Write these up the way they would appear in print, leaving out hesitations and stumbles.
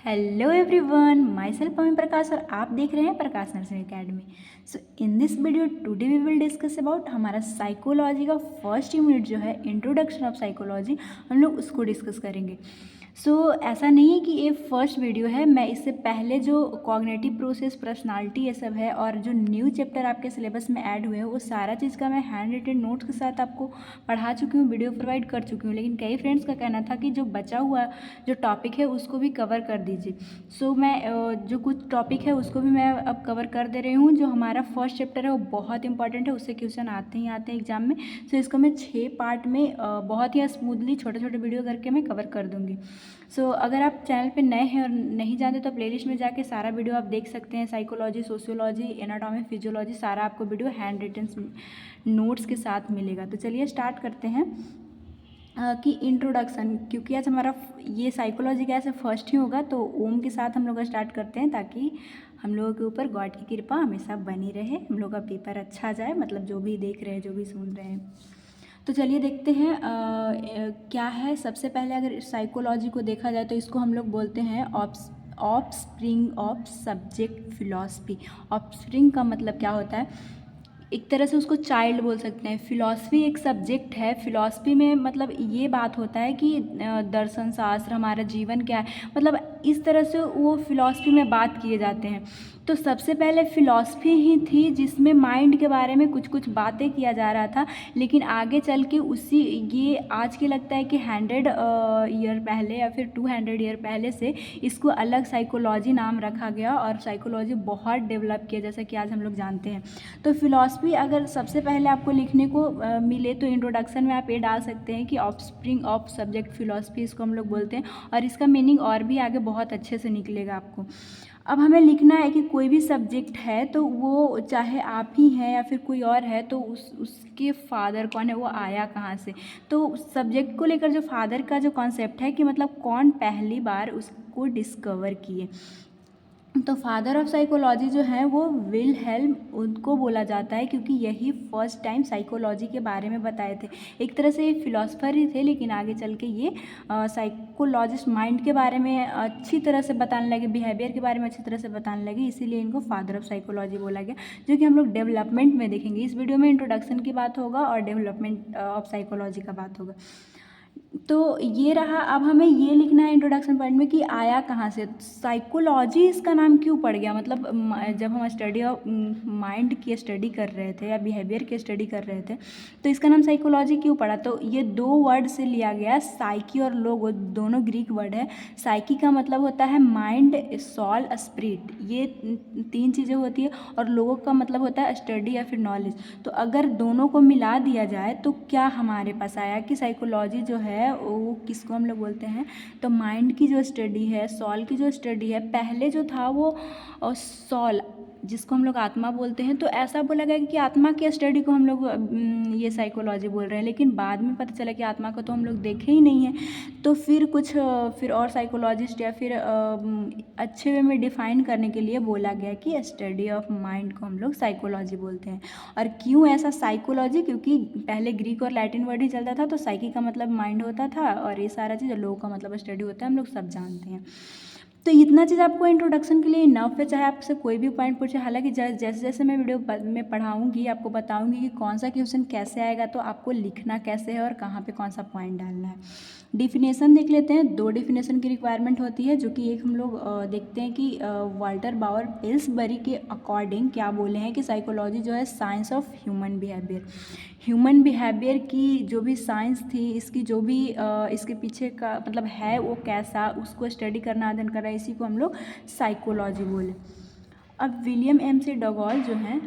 Hello everyone, myself Pammi Prakash और आप देख रहे हैं Prakash nursing academy. So in this video today we will discuss about हमारा साइकोलॉजी का फर्स्ट यूनिट जो है इंट्रोडक्शन ऑफ साइकोलॉजी, हम लोग उसको डिस्कस करेंगे। ऐसा नहीं है कि ये फर्स्ट वीडियो है, मैं इससे पहले जो कॉग्निटिव प्रोसेस, पर्सनालिटी, ये सब है और जो न्यू चैप्टर आपके सिलेबस में ऐड हुए हैं वो सारा चीज़ का मैं हैंड रिटन नोट्स के साथ आपको पढ़ा चुकी हूँ, वीडियो प्रोवाइड कर चुकी हूँ। लेकिन कई फ्रेंड्स का कहना था कि जो बचा हुआ जो टॉपिक है उसको भी कवर कर दीजिए। मैं जो कुछ टॉपिक है उसको भी मैं अब कवर कर दे रही हूँ। जो हमारा फर्स्ट चैप्टर है वो बहुत इंपॉर्टेंट है, उससे क्वेश्चन आते ही आते हैं एग्जाम में। इसको मैं 6 पार्ट में बहुत ही स्मूथली छोटे छोटे वीडियो करके मैं कवर कर दूँगी। अगर आप चैनल पे नए हैं और नहीं जानते तो प्लेलिस्ट में जाके सारा वीडियो आप देख सकते हैं। साइकोलॉजी, सोशियोलॉजी, एनाटॉमी, फिजियोलॉजी, सारा आपको वीडियो हैंड रिटन नोट्स के साथ मिलेगा। तो चलिए स्टार्ट करते हैं कि इंट्रोडक्शन, क्योंकि आज हमारा ये साइकोलॉजी का ऐसे फर्स्ट ही होगा तो ओम के साथ हम लोग स्टार्ट करते हैं, ताकि हम लोगों के ऊपर गॉड की कृपा हमेशा बनी रहे, हम लोग का पेपर अच्छा जाए, मतलब जो भी देख रहे हैं, जो भी सुन रहे हैं। तो चलिए देखते हैं क्या है। सबसे पहले अगर साइकोलॉजी को देखा जाए तो इसको हम लोग बोलते हैं offspring of subject philosophy. Offspring का मतलब क्या होता है, एक तरह से उसको चाइल्ड बोल सकते हैं। फिलॉसफी एक सब्जेक्ट है। फिलॉसफी में मतलब ये बात होता है कि दर्शन शास्त्र, हमारा जीवन क्या है, मतलब इस तरह से वो फिलॉसफी में बात किए जाते हैं। तो सबसे पहले फिलॉसफी ही थी जिसमें माइंड के बारे में कुछ कुछ बातें किया जा रहा था, लेकिन आगे चल के ये आज के लगता है कि 100 ईयर पहले या फिर 200 ईयर पहले से इसको अलग साइकोलॉजी नाम रखा गया और साइकोलॉजी बहुत डेवलप किया, जैसा कि आज हम लोग जानते हैं। तो फिलॉसफी अगर सबसे पहले आपको लिखने को मिले तो इंट्रोडक्शन में आप ये डाल सकते हैं कि ऑफस्प्रिंग ऑफ सब्जेक्ट फिलॉसफी, इसको हम लोग बोलते हैं। और इसका मीनिंग और भी आगे बहुत अच्छे से निकलेगा आपको। अब हमें लिखना है कि कोई भी सब्जेक्ट है तो वो चाहे आप ही हैं या फिर कोई और है, तो उसके फादर कौन है, वो आया कहाँ से। तो सब्जेक्ट को लेकर जो फादर का जो कॉन्सेप्ट है कि मतलब कौन पहली बार उसको डिस्कवर किए, तो फादर ऑफ साइकोलॉजी जो है वो विलहेल्म उनको बोला जाता है, क्योंकि यही फर्स्ट टाइम साइकोलॉजी के बारे में बताए थे। एक तरह से ये फिलोसफर ही थे, लेकिन आगे चल के ये साइकोलॉजिस्ट माइंड के बारे में अच्छी तरह से बताने लगे, बिहेवियर के बारे में अच्छी तरह से बताने लगे, इसीलिए इनको फादर ऑफ साइकोलॉजी बोला गया। जो कि हम लोग डेवलपमेंट में देखेंगे। इस वीडियो में इंट्रोडक्शन की बात होगा और डेवलपमेंट ऑफ साइकोलॉजी का बात होगा। तो ये रहा। अब हमें ये लिखना है इंट्रोडक्शन पॉइंट में कि आया कहाँ से, साइकोलॉजी इसका नाम क्यों पड़ गया। मतलब जब हम स्टडी ऑफ माइंड की स्टडी कर रहे थे या बिहेवियर की स्टडी कर रहे थे तो इसका नाम साइकोलॉजी क्यों पड़ा। तो ये 2 वर्ड से लिया गया, साइकी और लोगो, दोनों ग्रीक वर्ड है। साइकी का मतलब होता है माइंड, सॉल, स्पिरिट, ये 3 चीज़ें होती है। और लोगो का मतलब होता है स्टडी या फिर नॉलेज। तो अगर दोनों को मिला दिया जाए तो क्या हमारे पास आया कि साइकोलॉजी जो है वो किसको हम लोग बोलते हैं। तो माइंड की जो स्टडी है, सॉल की जो स्टडी है, पहले जो था वो सॉल, जिसको हम लोग आत्मा बोलते हैं, तो ऐसा बोला गया कि आत्मा की स्टडी को हम लोग ये साइकोलॉजी बोल रहे हैं। लेकिन बाद में पता चला कि आत्मा को तो हम लोग देखे ही नहीं है। तो फिर और साइकोलॉजिस्ट या फिर अच्छे वे में डिफाइन करने के लिए बोला गया कि स्टडी ऑफ माइंड को हम लोग साइकोलॉजी बोलते हैं। और क्यों ऐसा साइकोलॉजी, क्योंकि पहले ग्रीक और लैटिन वर्ड ही चलता था, तो साइकी का मतलब माइंड होता था और ये सारा चीज़ लोगों का मतलब स्टडी होता है, हम लोग सब जानते हैं। तो इतना चीज़ आपको इंट्रोडक्शन के लिए इनफ है, चाहे आपसे कोई भी पॉइंट पूछे। हालांकि जैसे जैसे मैं वीडियो में पढ़ाऊंगी, आपको बताऊंगी कि कौन सा क्वेश्चन कैसे आएगा, तो आपको लिखना कैसे है और कहाँ पे कौन सा पॉइंट डालना है। डिफिनेशन देख लेते हैं। 2 डिफिनेशन की रिक्वायरमेंट होती है, जो कि एक हम लोग देखते हैं कि वाल्टर बावर पिल्सबरी के अकॉर्डिंग क्या बोले हैं कि साइकोलॉजी जो है science of human behaviour. Human behaviour की जो भी साइंस थी, इसकी जो भी इसके पीछे का मतलब है वो कैसा, उसको स्टडी करना, अध्ययन करना, इसी को हम लोग साइकोलॉजी बोले। अब विलियम एम सी डगॉल जो हैं,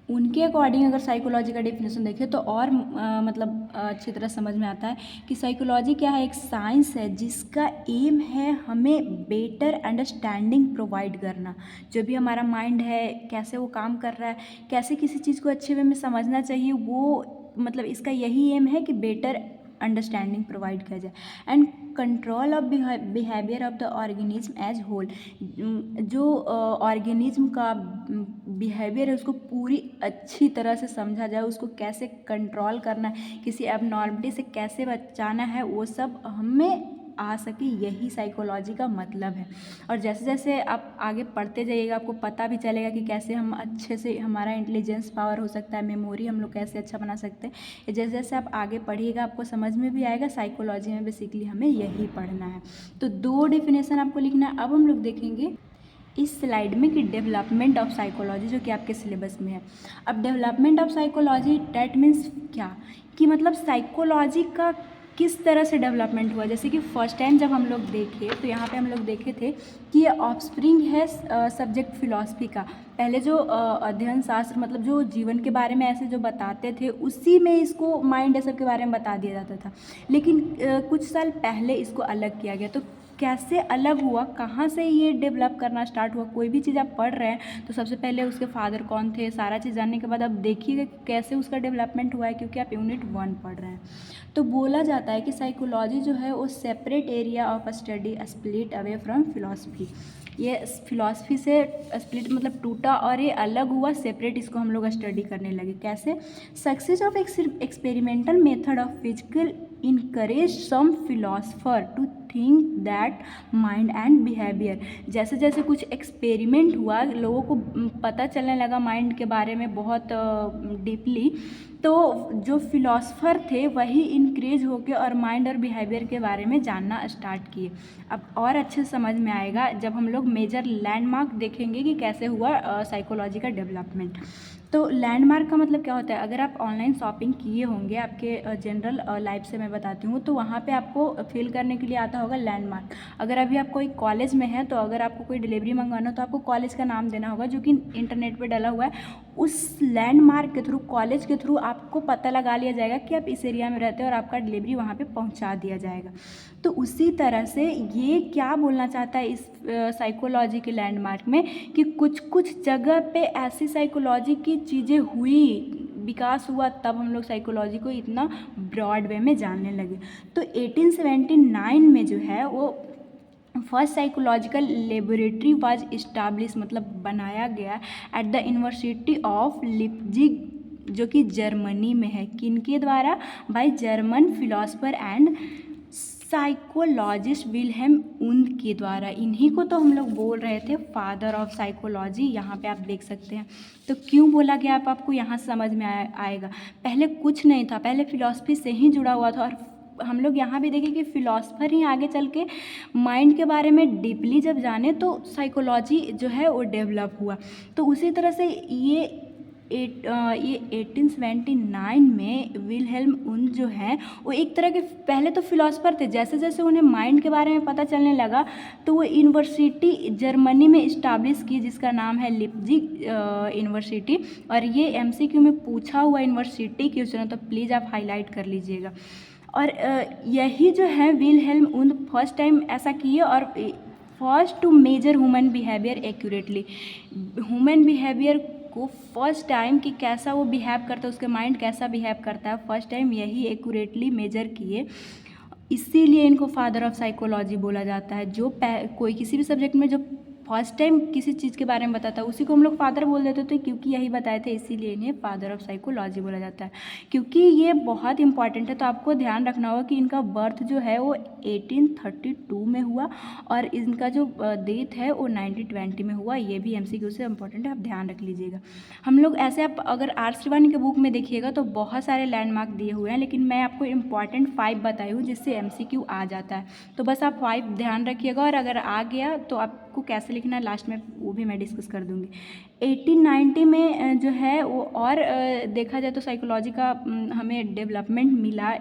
उनके अकॉर्डिंग अगर साइकोलॉजी का डेफिनेशन देखें तो और मतलब अच्छी तरह समझ में आता है कि साइकोलॉजी क्या है, एक साइंस है जिसका एम है हमें बेटर अंडरस्टैंडिंग प्रोवाइड करना। जो भी हमारा माइंड है, कैसे वो काम कर रहा है, कैसे किसी चीज़ को अच्छे वे में समझना चाहिए, वो मतलब इसका यही एम है कि बेटर अंडरस्टैंडिंग प्रोवाइड किया जाए। And control of behaviour of the organism as whole, जो ऑर्गेनिज्म का बिहेवियर है उसको पूरी अच्छी तरह से समझा जाए, उसको कैसे कंट्रोल करना है, किसी एबनॉर्मलिटी से कैसे बचाना है, वो सब हमें आ सके, यही साइकोलॉजी का मतलब है। और जैसे जैसे आप आगे पढ़ते जाइएगा आपको पता भी चलेगा कि कैसे हम अच्छे से हमारा इंटेलिजेंस पावर हो सकता है, मेमोरी हम लोग कैसे अच्छा बना सकते हैं। जैसे जैसे आप आगे पढ़िएगा आपको समझ में भी आएगा। साइकोलॉजी में बेसिकली हमें यही पढ़ना है। तो 2 डेफिनेशन आपको लिखना है। अब हम लोग देखेंगे इस स्लाइड में कि डेवलपमेंट ऑफ साइकोलॉजी जो कि आपके सिलेबस में है। अब development of psychology that means क्या, कि मतलब साइकोलॉजी का किस तरह से डेवलपमेंट हुआ। जैसे कि फर्स्ट टाइम जब हम लोग देखे तो यहाँ पे हम लोग देखे थे कि ये ऑफस्प्रिंग है सब्जेक्ट फिलॉसफी का। पहले जो अध्ययन शास्त्र मतलब जो जीवन के बारे में ऐसे जो बताते थे उसी में इसको माइंड ये सब के बारे में बता दिया जाता था। लेकिन कुछ साल पहले इसको अलग किया गया। तो कैसे अलग हुआ, कहाँ से ये डेवलप करना स्टार्ट हुआ। कोई भी चीज़ आप पढ़ रहे हैं तो सबसे पहले उसके फादर कौन थे, सारा चीज़ जानने के बाद अब देखिएगा कैसे उसका डेवलपमेंट हुआ है, क्योंकि आप यूनिट 1 पढ़ रहे हैं। तो बोला जाता है कि साइकोलॉजी जो है वो separate area of study split away from philosophy. ये फिलॉसफी से स्प्लिट मतलब टूटा और ये अलग हुआ, सेपरेट इसको हम लोग स्टडी करने लगे। कैसे? Success of experimental method of physical encourage some philosopher to think that mind and behaviour. जैसे जैसे कुछ एक्सपेरिमेंट हुआ लोगों को पता चलने लगा माइंड के बारे में बहुत डीपली, तो जो फिलोसफर थे वही इंक्रेज होके और माइंड और बिहेवियर के बारे में जानना स्टार्ट किए। अब और अच्छे समझ में आएगा जब हम लोग मेजर लैंडमार्क देखेंगे कि कैसे हुआ साइकोलॉजी का डेवलपमेंट। तो लैंडमार्क का मतलब क्या होता है? अगर आप ऑनलाइन शॉपिंग किए होंगे, आपके जनरल लाइफ से मैं बताती हूँ, तो वहाँ पे आपको फिल करने के लिए आता होगा लैंडमार्क। अगर अभी आप कोई कॉलेज में है तो अगर आपको कोई डिलीवरी मंगवाना हो तो आपको कॉलेज का नाम देना होगा जो कि इंटरनेट पे डला हुआ है। उस लैंडमार्क के थ्रू, कॉलेज के थ्रू आपको पता लगा लिया जाएगा कि आप इस एरिया में रहते हैं और आपका डिलीवरी वहाँ पे पहुँचा दिया जाएगा। तो उसी तरह से ये क्या बोलना चाहता है इस साइकोलॉजी के लैंडमार्क में, कि कुछ कुछ जगह पे ऐसी साइकोलॉजी की चीज़ें हुई, विकास हुआ, तब हम लोग साइकोलॉजी को इतना ब्रॉड वे में जानने लगे। तो 1879 में जो है वो first psychological laboratory was establish मतलब बनाया गया at the university of Leipzig जो कि जर्मनी में है। किनके द्वारा? By German philosopher and psychologist Wilhelm Wundt के द्वारा। इन्हीं को तो हम लोग बोल रहे थे फादर ऑफ साइकोलॉजी। यहाँ पे आप देख सकते हैं। तो क्यों बोला गया आपको यहाँ समझ में आएगा। पहले कुछ नहीं था, पहले फिलॉसफी से ही जुड़ा हुआ था। और हम लोग यहाँ भी देखें कि फिलॉसफर ही आगे चल के माइंड के बारे में डीपली जब जाने तो साइकोलॉजी जो है वो डेवलप हुआ। तो उसी तरह से ये 1879 में विल्हेल्म उंद जो है वो एक तरह के पहले तो फिलोसफर थे। जैसे जैसे उन्हें माइंड के बारे में पता चलने लगा तो वो यूनिवर्सिटी जर्मनी में इस्टाब्लिश की जिसका नाम है लिप्जिग यूनिवर्सिटी। और ये एमसीक्यू में पूछा हुआ यूनिवर्सिटी क्वेश्चन है, तो प्लीज़ आप हाईलाइट कर लीजिएगा। और यही जो है विल्हेल्म उंद फर्स्ट टाइम ऐसा किए और first to measure human behaviour accurately. Human behaviour को फर्स्ट टाइम कि कैसा वो बिहेव करता है, उसके माइंड कैसा बिहेव करता है, फर्स्ट टाइम यही एक्यूरेटली मेजर किए। इसीलिए इनको फादर ऑफ साइकोलॉजी बोला जाता है। जो कोई किसी भी सब्जेक्ट में जो फर्स्ट टाइम किसी चीज़ के बारे में बताता है उसी को हम लोग फादर बोल देते थे, क्योंकि यही बताए थे, इसीलिए इन्हें फादर ऑफ साइकोलॉजी बोला जाता है। क्योंकि ये बहुत इंपॉर्टेंट है, तो आपको ध्यान रखना होगा कि इनका बर्थ जो है वो 1832 में हुआ और इनका जो डेथ है वो 1920 में हुआ। ये भी एमसीक्यू से इंपॉर्टेंट है, आप ध्यान रख लीजिएगा। हम लोग ऐसे आप अगर आर श्रीवानी के बुक में देखिएगा तो बहुत सारे लैंडमार्क दिए हुए हैं, लेकिन मैं आपको इंपॉर्टेंट 5 बताई हूँ जिससे एमसीक्यू आ जाता है। तो बस आप 5 ध्यान रखिएगा, और अगर आ गया तो आपको कैसे लिखना है लास्ट में वो भी मैं डिस्कस कर दूँगी। 1890 में जो है वो और देखा जाए तो साइकोलॉजी का हमें डेवलपमेंट मिला।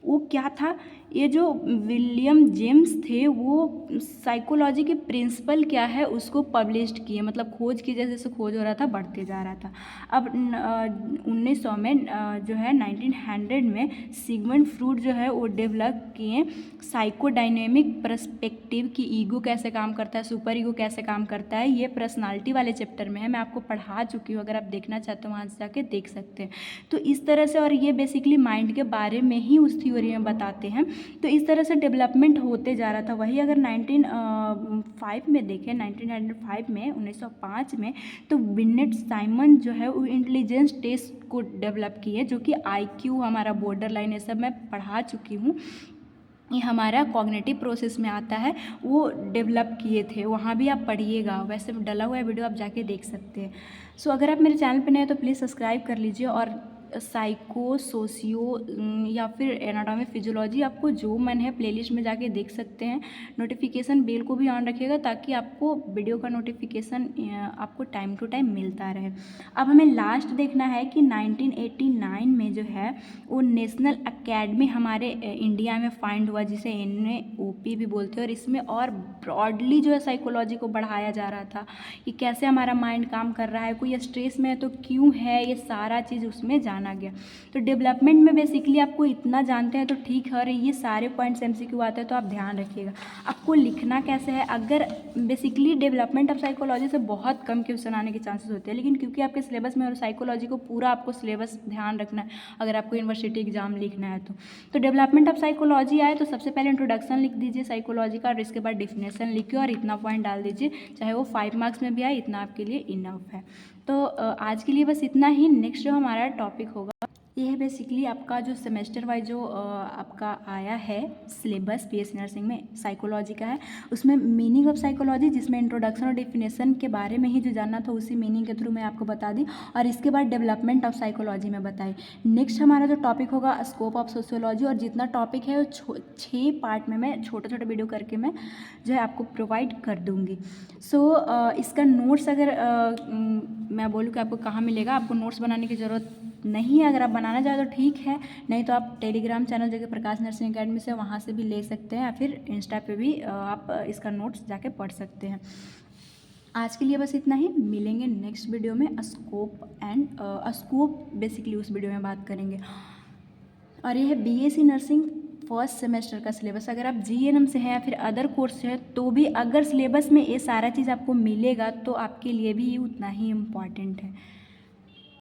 वो क्या था, ये जो विलियम जेम्स थे वो साइकोलॉजी के प्रिंसिपल क्या है उसको पब्लिश किए, मतलब खोज की, जैसे जैसे खोज हो रहा था बढ़ते जा रहा था। अब 1900 में जो है 1900 में सिगमंड फ्रूड जो है वो डेवलप किए साइकोडायनेमिक पर्सपेक्टिव की ईगो कैसे काम करता है, सुपर ईगो कैसे काम करता है। ये पर्सनालिटी वाले चैप्टर में है, मैं आपको पढ़ा चुकी हूँ, अगर आप देखना चाहते हो वहाँ से जाके देख सकते हैं। तो इस तरह से, और ये बेसिकली माइंड के बारे में ही उस थ्योरी में बताते हैं। तो इस तरह से डेवलपमेंट होते जा रहा था। वही अगर 1905 में देखें, 1905 में 1905 में तो बिनेट साइमन जो है वो इंटेलिजेंस टेस्ट को डेवलप किए, जो कि आईक्यू हमारा बॉर्डर लाइन, ये सब मैं पढ़ा चुकी हूँ। ये हमारा कॉग्निटिव प्रोसेस में आता है, वो डेवलप किए थे, वहाँ भी आप पढ़िएगा, वैसे डला हुआ है वीडियो, आप जाके देख सकते हैं। सो अगर आप मेरे चैनल पे नए हैं तो प्लीज़ सब्सक्राइब कर लीजिए, और साइको, सोशियो या फिर एनाटॉमी, फिजियोलॉजी, आपको जो मन है प्लेलिस्ट में जाके देख सकते हैं। नोटिफिकेशन बेल को भी ऑन रखिएगा ताकि आपको वीडियो का नोटिफिकेशन आपको टाइम टू टाइम मिलता रहे। अब हमें लास्ट देखना है कि 1989 में जो है वो नेशनल एकेडमी हमारे इंडिया में फाइंड हुआ, जिसे NAOP भी बोलते हैं, और इसमें और ब्रॉडली जो है साइकोलॉजी को बढ़ाया जा रहा था कि कैसे हमारा माइंड काम कर रहा है, कोई स्ट्रेस में है तो क्यों है, ये सारा चीज़ उसमें जाना गया। तो डेवलपमेंट में बेसिकली आपको इतना जानते हैं तो ठीक है, और ये सारे पॉइंट्स MCQ आते हैं तो आप ध्यान रखिएगा। आपको लिखना कैसे है, अगर बेसिकली डेवलपमेंट ऑफ साइकोलॉजी से बहुत कम क्वेश्चन आने के चांसेस होते हैं, लेकिन क्योंकि आपके सिलेबस में और साइकोलॉजी को पूरा आपको सिलेबस ध्यान रखना है अगर आपको यूनिवर्सिटी एग्जाम लिखना है तो डेवलपमेंट ऑफ साइकोलॉजी आए तो सबसे पहले इंट्रोडक्शन लिख दीजिए साइकोलॉजी का, और इसके बाद डिफिनेशन लिखिए और इतना पॉइंट डाल दीजिए, चाहे वो 5 मार्क्स में भी आए, इतना आपके लिए इनफ है। तो आज के लिए बस इतना ही। नेक्स्ट जो हमारा टॉपिक होगा ये है बेसिकली आपका जो सेमेस्टर वाइज जो आपका आया है सिलेबस BSc नर्सिंग में साइकोलॉजी का है, उसमें मीनिंग ऑफ साइकोलॉजी, जिसमें इंट्रोडक्शन और डिफिनेशन के बारे में ही जो जानना था उसी मीनिंग के थ्रू मैं आपको बता दी, और इसके बाद डेवलपमेंट ऑफ साइकोलॉजी में बताई। नेक्स्ट हमारा जो टॉपिक होगा स्कोप ऑफ सोशियोलॉजी, और जितना टॉपिक है वो 6 पार्ट में मैं छोटे छोटे वीडियो करके मैं जो है आपको प्रोवाइड कर दूँगी। सो इसका नोट्स अगर मैं बोलूँ कि आपको कहाँ मिलेगा, आपको नोट्स बनाने की ज़रूरत नहीं है, अगर आप बनाना चाहे तो ठीक है, नहीं तो आप टेलीग्राम चैनल जगह प्रकाश नर्सिंग अकेडमी से वहाँ से भी ले सकते हैं, या फिर इंस्टा पे भी आप इसका नोट्स जाके पढ़ सकते हैं। आज के लिए बस इतना ही, मिलेंगे नेक्स्ट वीडियो में। स्कोप बेसिकली उस वीडियो में बात करेंगे। और ये है BSc नर्सिंग फर्स्ट सेमेस्टर का सिलेबस। अगर आप GNM से हैं या फिर अदर कोर्स से हैं तो भी अगर सिलेबस में ये सारा चीज़ आपको मिलेगा तो आपके लिए भी ये उतना ही इम्पॉर्टेंट है।